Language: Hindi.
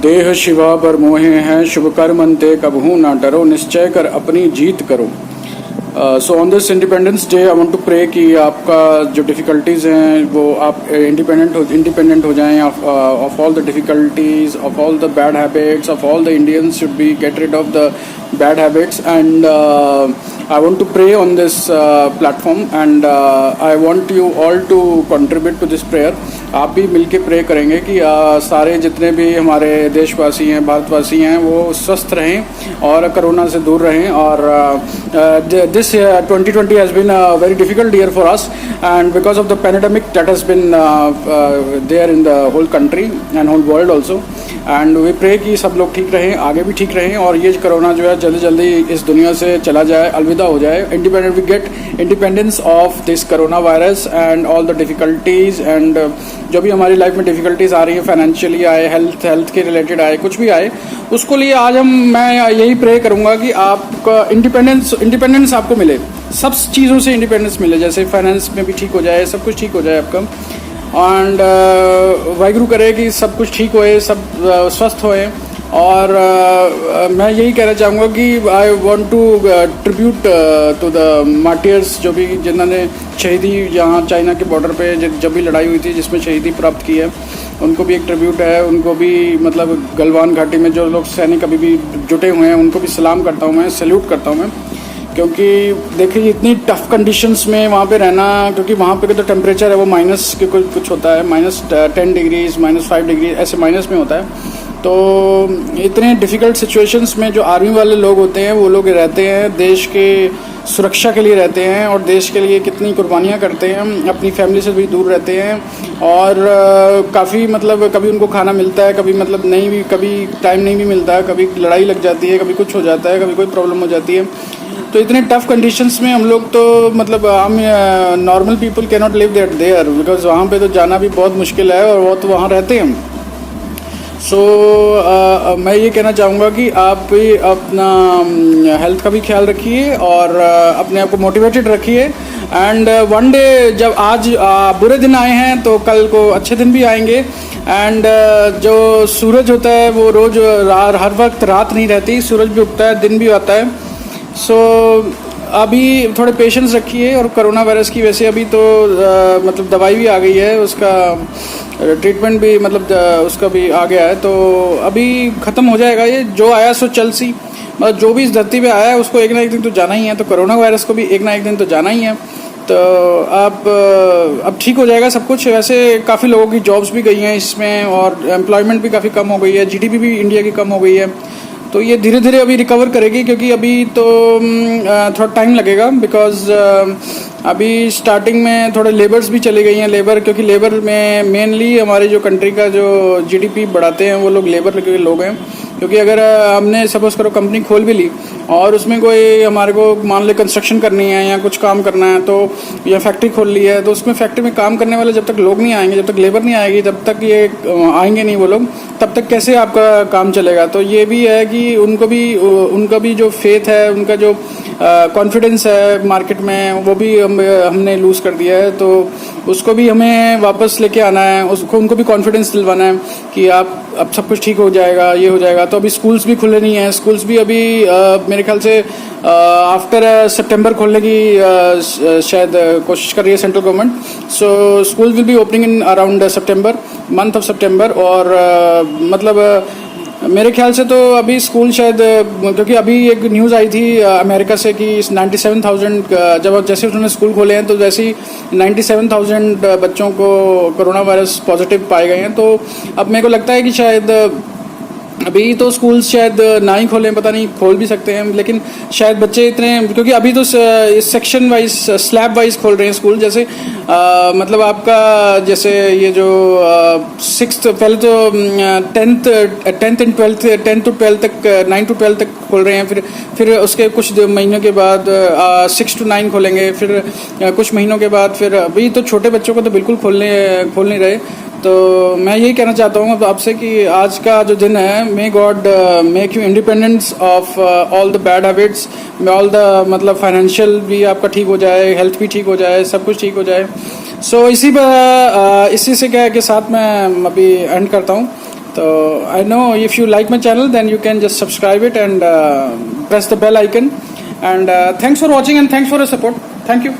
देह शिवा पर मोहे हैं, शुभ कर्म अंते कबहू ना डरो, निश्चय कर अपनी जीत करो। So on this independence day I want to pray कि आपका जो डिफ़िकल्टीज़ हैं वो आप इंडिपेंडेंट हो जाएं of all the difficulties, of all the bad habits, of all the Indians should be get rid of the bad habits. And I want to pray on this platform, and I want you all to contribute to this prayer. आप भी मिलके प्रे करेंगे कि सारे जितने भी हमारे देशवासी हैं, भारतवासी हैं, वो स्वस्थ रहें और कोरोना से दूर रहें। और this 2020 has been a very difficult year for us, and because of the pandemic that has been there in the whole country and whole world also. And we pray कि सब लोग ठीक रहें, आगे भी ठीक रहें, और ये कोरोना जो है जल्दी जल्दी इस दुनिया से चला जाए, अलविदा हो जाए। Independent we get independence of this corona virus and all the difficulties, and जो भी हमारी लाइफ में डिफ़िकल्टीज़ आ रही हैं, फाइनेंशियली आए, हेल्थ के रिलेटेड आए, कुछ भी आए, उसको लिए आज मैं यही प्रे करूँगा कि आपका इंडिपेंडेंस आपको मिले, सब चीज़ों से इंडिपेंडेंस मिले, जैसे फाइनेंस में भी ठीक हो जाए, सब कुछ ठीक हो जाए आपका। एंड वाहिगुरु करे कि सब कुछ ठीक होए, सब स्वस्थ होए। और मैं यही कहना चाहूँगा कि I want to tribute to the martyrs, जो भी जिन्होंने शहीदी यहाँ चाइना के बॉर्डर पे जब भी लड़ाई हुई थी जिसमें शहीदी प्राप्त की है, उनको भी एक ट्रिब्यूट है। उनको भी मतलब गलवान घाटी में जो लोग सैनिक अभी भी जुटे हुए हैं, उनको भी सलाम करता हूँ मैं, सैल्यूट करता हूँ मैं। क्योंकि देखिए इतनी टफ़ कंडीशंस में वहाँ पे रहना, क्योंकि वहाँ पे तो टेम्परेचर है वो माइनस के कुछ होता है, -10 डिग्रीज, -5 डिग्री ऐसे माइनस में होता है। तो इतने डिफ़िकल्ट सिचुएशंस में जो आर्मी वाले लोग होते हैं, वो लोग रहते हैं, देश के सुरक्षा के लिए रहते हैं और देश के लिए कितनी कुर्बानियाँ करते हैं, अपनी फैमिली से भी दूर रहते हैं। और काफ़ी मतलब कभी उनको खाना मिलता है, कभी मतलब नहीं भी, कभी टाइम नहीं भी मिलता है, कभी लड़ाई लग जाती है, कभी कुछ हो जाता है, कभी कोई प्रॉब्लम हो जाती है। तो इतने टफ़ कंडीशंस में हम लोग तो मतलब हम normal people can not live there, because वहाँ पे तो जाना भी बहुत मुश्किल है, और वो तो वहाँ रहते हैं। सो मैं ये कहना चाहूँगा कि आप भी अपना हेल्थ का भी ख्याल रखिए और अपने आप को मोटिवेटेड रखिए। एंड वन डे जब आज बुरे दिन आए हैं तो कल को अच्छे दिन भी आएंगे। एंड जो सूरज होता है वो रोज़ हर वक्त रात नहीं रहती, सूरज भी उगता है, दिन भी आता है। सो अभी थोड़े पेशेंस रखिए। और कोरोना वायरस की वैसे अभी तो मतलब दवाई भी आ गई है, उसका ट्रीटमेंट भी मतलब उसका भी आ गया है, तो अभी ख़त्म हो जाएगा। ये जो आया सो चल सी, मतलब जो भी इस धरती पे आया है उसको एक ना एक दिन तो जाना ही है, तो कोरोना वायरस को भी एक ना एक दिन तो जाना ही है। तो अब ठीक हो जाएगा सब कुछ। वैसे काफ़ी लोगों की जॉब्स भी गई हैं इसमें, और एम्प्लॉयमेंट भी काफ़ी कम हो गई है, जीडीपी भी इंडिया की कम हो गई है। तो ये धीरे धीरे अभी रिकवर करेगी, क्योंकि अभी तो थोड़ा टाइम लगेगा, बिकॉज अभी स्टार्टिंग में थोड़े लेबर्स भी चली गई हैं। लेबर, क्योंकि लेबर में मेनली हमारे जो कंट्री का जो जीडीपी बढ़ाते हैं वो लोग लेबर के लोग हैं। क्योंकि अगर हमने सपोज करो कंपनी खोल भी ली और उसमें कोई हमारे को मान ले कंस्ट्रक्शन करनी है या कुछ काम करना है, तो या फैक्ट्री खोल ली है, तो उसमें फैक्ट्री में काम करने वाले जब तक लोग नहीं आएंगे, जब तक लेबर नहीं आएगी, जब तक ये आएंगे नहीं वो लोग, तब तक कैसे आपका काम चलेगा। तो ये भी है कि उनका भी जो फेथ है, उनका जो कॉन्फिडेंस है मार्केट में, वो भी हमने लूज़ कर दिया है। तो उसको भी हमें वापस लेके आना है, उनको भी कॉन्फिडेंस दिलवाना है कि अब सब कुछ ठीक हो जाएगा, ये हो जाएगा। तो अभी स्कूल्स भी खुले नहीं हैं, स्कूल्स भी अभी मेरे ख्याल से आफ्टर सितंबर खोलने की शायद कोशिश कर रही है central government. So school will be opening in around September, month of September. और मतलब मेरे ख्याल से तो अभी स्कूल शायद, क्योंकि अभी एक न्यूज़ आई थी अमेरिका से कि 97,000 जब जैसे उन्होंने स्कूल खोले हैं तो वैसे ही 97,000 बच्चों को कोरोना वायरस पॉजिटिव पाए गए हैं। तो अब मेरे को लगता है कि शायद अभी तो स्कूल्स शायद ना ही खोलें, पता नहीं खोल भी सकते हैं, लेकिन शायद बच्चे इतने, क्योंकि अभी तो सेक्शन वाइज, स्लैब वाइज खोल रहे हैं स्कूल। जैसे मतलब आपका जैसे ये जो 6th, पहले तो 10th एंड 12th, 10 to 12 तक, 9 to 12 तक खोल रहे हैं। फिर उसके कुछ महीनों के बाद 6 to 9 खोलेंगे। फिर कुछ महीनों के बाद फिर अभी तो छोटे बच्चों को तो बिल्कुल खोल नहीं रहे। तो मैं यही कहना चाहता हूँ आपसे कि आज का जो दिन है, may God make you independence of all the bad habits, all the मतलब फाइनेंशियल भी आपका ठीक हो जाए, हेल्थ भी ठीक हो जाए, सब कुछ ठीक हो जाए। सो इसी से क्या है कि साथ मैं अभी एंड करता हूँ। तो I know if you like my channel then you can just subscribe it and press the bell icon and thanks for watching and thanks for your support. Thank you.